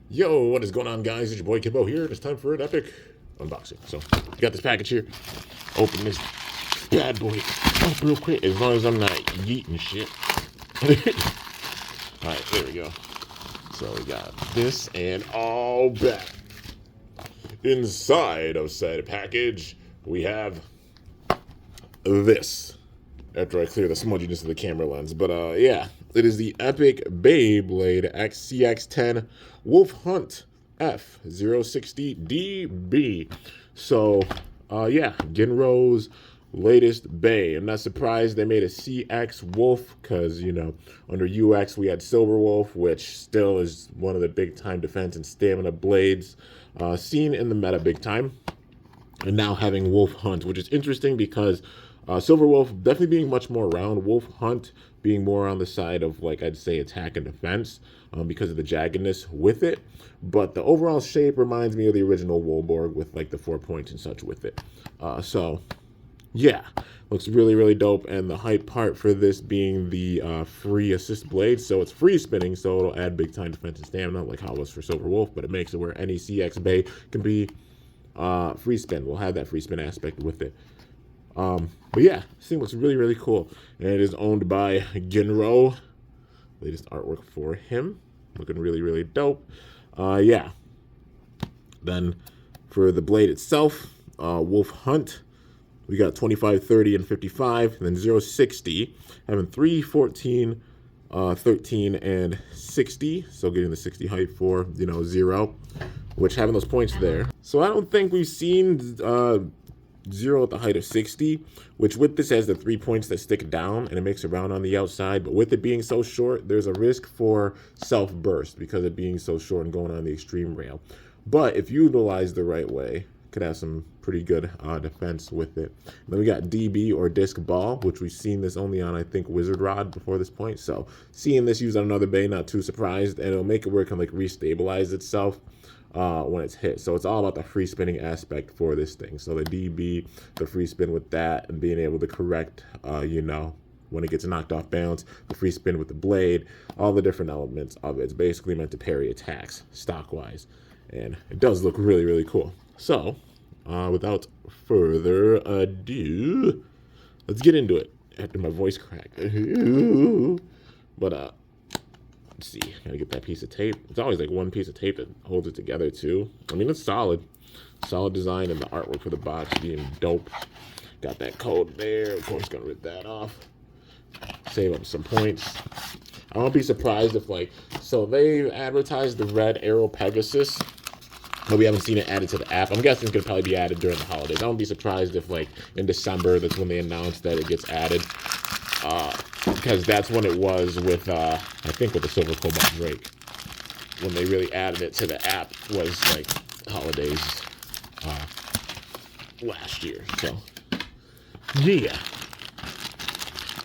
Yo, what is going on, guys? It's your boy Kibbo here. It's time for an epic unboxing. So, got this package here. Open this bad boy up real quick, as long as I'm not yeeting shit. Alright, there we go. So, we got this, and all back. Inside of said package, we have this. After I clear the smudginess of the camera lens. But, yeah. It is the epic Beyblade CX10 Wolfhunt F060DB. So, yeah, Genro's latest Bay. I'm not surprised they made a CX Wolf because, you know, under UX we had Silver Wolf, which still is one of the big-time defense and stamina blades seen in the meta big time. And now having Wolfhunt, which is interesting because Silver Wolf definitely being much more around. Wolfhunt being more on the side of, like, I'd say attack and defense because of the jaggedness with it. But the overall shape reminds me of the original Wolborg with, like, the 4 points and such with it. So, yeah, looks really, really dope. And the hype part for this being the free assist blade. So it's free spinning, so it'll add big time defense and stamina like how it was for Silver Wolf. But it makes it where any CX Bay can be free spin. We'll have that free spin aspect with it. But yeah, this thing looks really, really cool. And it is owned by Genro. Latest artwork for him. Looking really, really dope. Yeah. Then for the blade itself, Wolfhunt, we got 25, 30, and 55. And then 060, having 3, 14, 13, and 60. So getting the 60 height for, you know, 0. Which having those points there. So I don't think we've seen 0 at the height of 60, which with this has the 3 points that stick down and it makes a round on the outside. But with it being so short, there's a risk for self-burst because of being so short and going on the extreme rail. But if utilized the right way, could have some pretty good defense with it. And then we got DB or disc ball, which we've seen this only on, I think, Wizard Rod before this point. So seeing this used on another Bay, not too surprised. And it'll make it where it can like restabilize itself when it's hit. So it's all about the free spinning aspect for this thing. So the DB, the free spin with that, and being able to correct, you know, when it gets knocked off balance, the free spin with the blade, all the different elements of it. It's basically meant to parry attacks, stock-wise. And it does look really, really cool. So, without further ado, let's get into it after my voice cracked. But, let's see. Gotta get that piece of tape. It's always like one piece of tape that holds it together, too. I mean, it's solid. Solid design, and the artwork for the box being dope. Got that code there. Of course, gonna rip that off. Save up some points. I won't be surprised if, like, so they advertised the Red Arrow Pegasus, but we haven't seen it added to the app. I'm guessing it's going to probably be added during the holidays. I won't be surprised if, like, in December, that's when they announced that it gets added. Because that's when it was with, I think, with the Silver Cobalt Drake. When they really added it to the app was, like, holidays last year. So, yeah.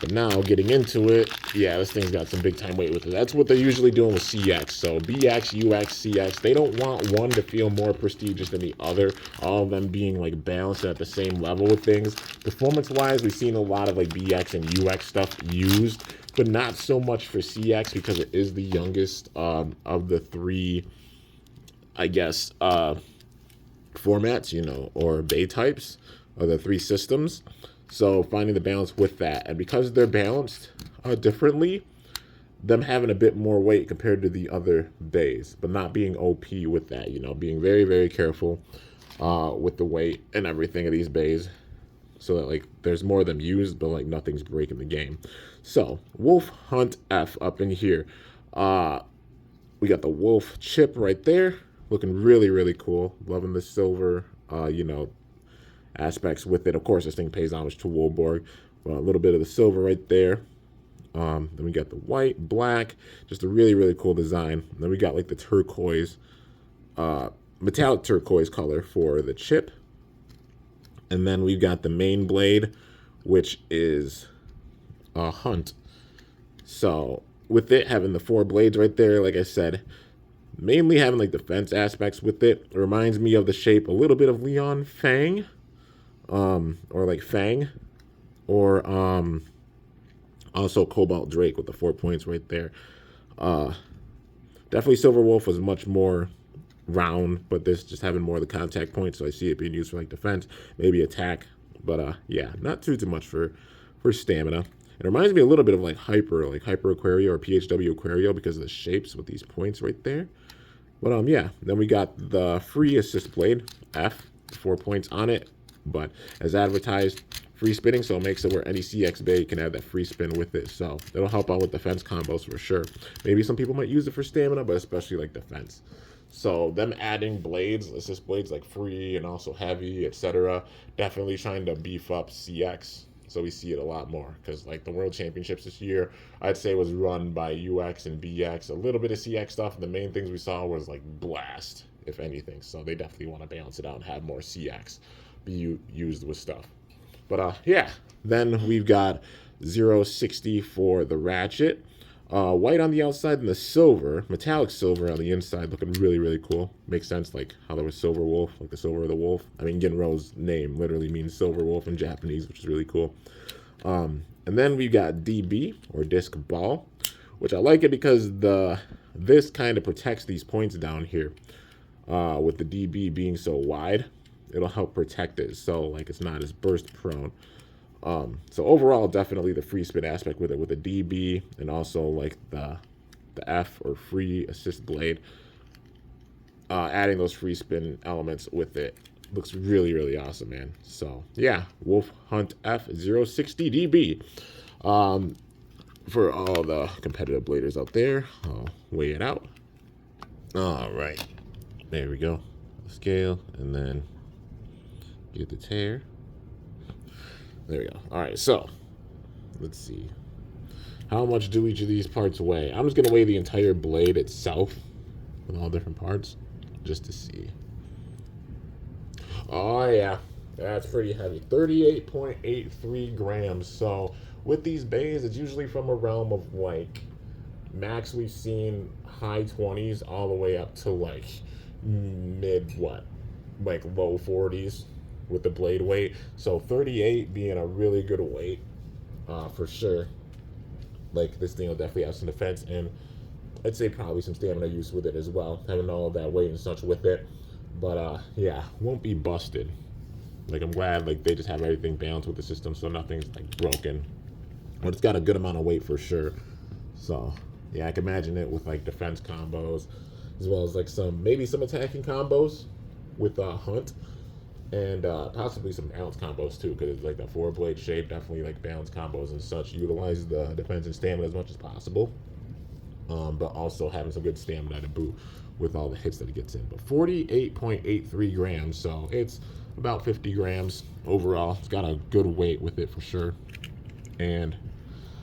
But now, getting into it, yeah, this thing's got some big-time weight with it. That's what they're usually doing with CX. So BX, UX, CX, they don't want one to feel more prestigious than the other. All of them being, like, balanced at the same level with things. Performance-wise, we've seen a lot of, like, BX and UX stuff used, but not so much for CX because it is the youngest of the three, I guess, formats, you know, or Bay types, or the three systems. So finding the balance with that. And because they're balanced differently, them having a bit more weight compared to the other bays, but not being OP with that, you know, being very, very careful with the weight and everything of these bays so that, like, there's more of them used, but, like, nothing's breaking the game. So, Wolfhunt F up in here. We got the Wolf chip right there. Looking really, really cool. Loving the silver, you know, aspects with it. Of course, this thing pays homage to Wolborg. A little bit of the silver right there. Then we got the white, black, just a really, really cool design. Then we got like the turquoise, metallic turquoise color for the chip. And then we've got the main blade, which is a Hunt. So with it having the 4 blades right there, like I said, mainly having like defense aspects with it. It reminds me of the shape a little bit of Leon Fang. Or like Fang, or also Cobalt Drake with the 4 points right there. Definitely Silver Wolf was much more round, but this just having more of the contact points, so I see it being used for like defense, maybe attack. But yeah, not too much for stamina. It reminds me a little bit of like Hyper Aquario or PHW Aquario because of the shapes with these points right there. But yeah, then we got the free assist blade, F, 4 points on it. But as advertised, free spinning, so it makes it where any CX bay can have that free spin with it. So it'll help out with defense combos for sure. Maybe some people might use it for stamina, but especially like defense. So them adding blades, assist blades like free and also heavy, etc. Definitely trying to beef up CX. So we see it a lot more because like the World Championships this year, I'd say was run by UX and BX, a little bit of CX stuff. And the main things we saw was like blast, if anything. So they definitely want to balance it out and have more CX be used with stuff. But yeah, then we've got 060 for the ratchet. White on the outside and the silver, metallic silver on the inside, looking really, really cool. Makes sense, like how there was Silver Wolf, like the silver of the wolf. I mean, Genro's name literally means Silver Wolf in Japanese, which is really cool. And then we got DB, or disc ball, which I like it because this kind of protects these points down here. With the DB being so wide, it'll help protect it, so like it's not as burst prone. So overall, definitely the free spin aspect with it, with the DB and also like the F or free assist blade, adding those free spin elements with it looks really, really awesome, man. So yeah, Wolfhunt F060 DB. For all the competitive bladers out there, I'll weigh it out. All right, there we go. Scale, and then get the tear. There we go. All right, so let's see. How much do each of these parts weigh? I'm just going to weigh the entire blade itself with all different parts just to see. Oh, yeah. That's pretty heavy. 38.83 grams. So with these bays, it's usually from a realm of like max we've seen high 20s all the way up to like like low 40s. With the blade weight, so 38 being a really good weight for sure. Like this thing will definitely have some defense, and I'd say probably some stamina use with it as well, having all of that weight and such with it. But yeah, won't be busted. Like I'm glad like they just have everything balanced with the system, so nothing's like broken. But it's got a good amount of weight for sure. So yeah, I can imagine it with like defense combos, as well as like maybe some attacking combos with Hunt. And possibly some balance combos too, because it's like that 4-blade shape, definitely like balance combos and such. Utilize the defense and stamina as much as possible, but also having some good stamina to boot with all the hits that it gets in. But 48.83 grams, so it's about 50 grams overall. It's got a good weight with it for sure, and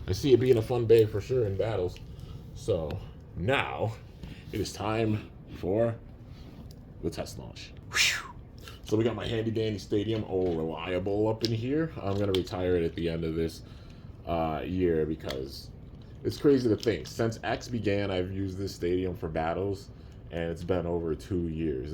I see it being a fun bay for sure in battles. So now it is time for the test launch. Whew. So we got my handy dandy stadium, reliable up in here. I'm gonna retire it at the end of this year because it's crazy to think. Since X began, I've used this stadium for battles, and it's been over 2 years.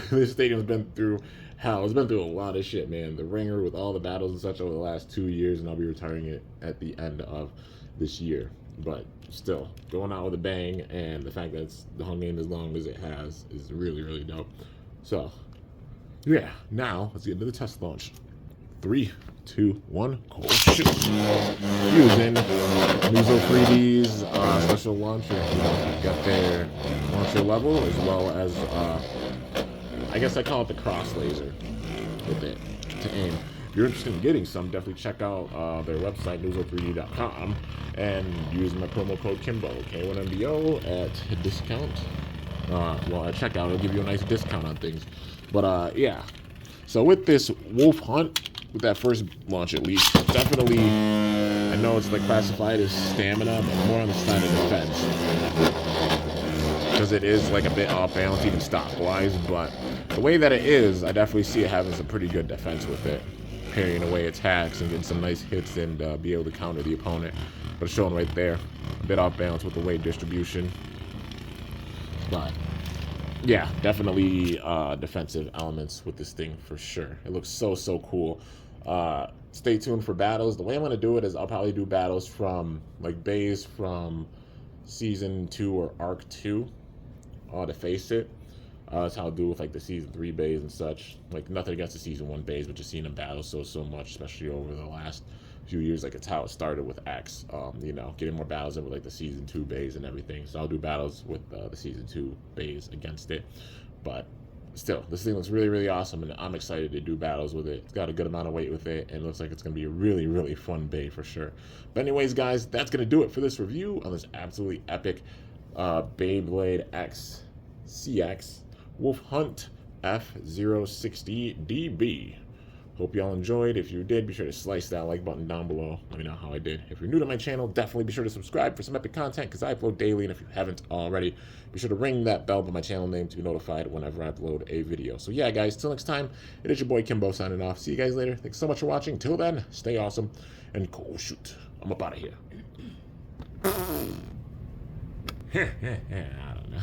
This stadium's been through hell. It's been through a lot of shit, man. The ringer with all the battles and such over the last 2 years, and I'll be retiring it at the end of this year. But still, going out with a bang, and the fact that it's hung in as long as it has is really, really dope. So yeah, now let's get into the test launch. 3, 2, 1, cold shoot. Using NOOZLE 3D's special launcher. Got their launcher level as well as, I guess I call it the cross laser with it to aim. If you're interested in getting some, definitely check out their website, noozle3d.com, and use my promo code Kimbo, K1MBO, at discount. Well, at checkout, it'll give you a nice discount on things. But yeah, so with this Wolfhunt, with that first launch at least, definitely, I know it's like classified as stamina, but more on the side of defense. Because it is like a bit off balance, even stock-wise, but the way that it is, I definitely see it having some pretty good defense with it. Parrying away attacks and getting some nice hits and be able to counter the opponent. But it's showing right there, a bit off balance with the weight distribution. But yeah, definitely defensive elements with this thing for sure. It looks so cool. Stay tuned for battles. The way I'm going to do it is I'll probably do battles from like bays from season 2 or arc 2 to face it. That's how I'll do with like the season 3 bays and such. Like nothing against the season 1 bays, but just seeing them battle so much, especially over the last few years. Like it's how it started with X. You know, getting more battles over like the season 2 bays and everything. So I'll do battles with the season 2 bays against it. But still, this thing looks really awesome, and I'm excited to do battles with it. It's got a good amount of weight with it, and it looks like it's going to be a really fun bay for sure. But anyways, guys, that's going to do it for this review on this absolutely epic Beyblade X CX Wolfhunt F060DB. Hope y'all enjoyed. If you did, be sure to slice that like button down below. Let me know how I did. If you're new to my channel, definitely be sure to subscribe for some epic content because I upload daily. And if you haven't already, be sure to ring that bell by my channel name to be notified whenever I upload a video. So yeah, guys, till next time, it is your boy Kimbo signing off. See you guys later. Thanks so much for watching. Till then, stay awesome. And oh shoot, I'm up out of here. I don't know.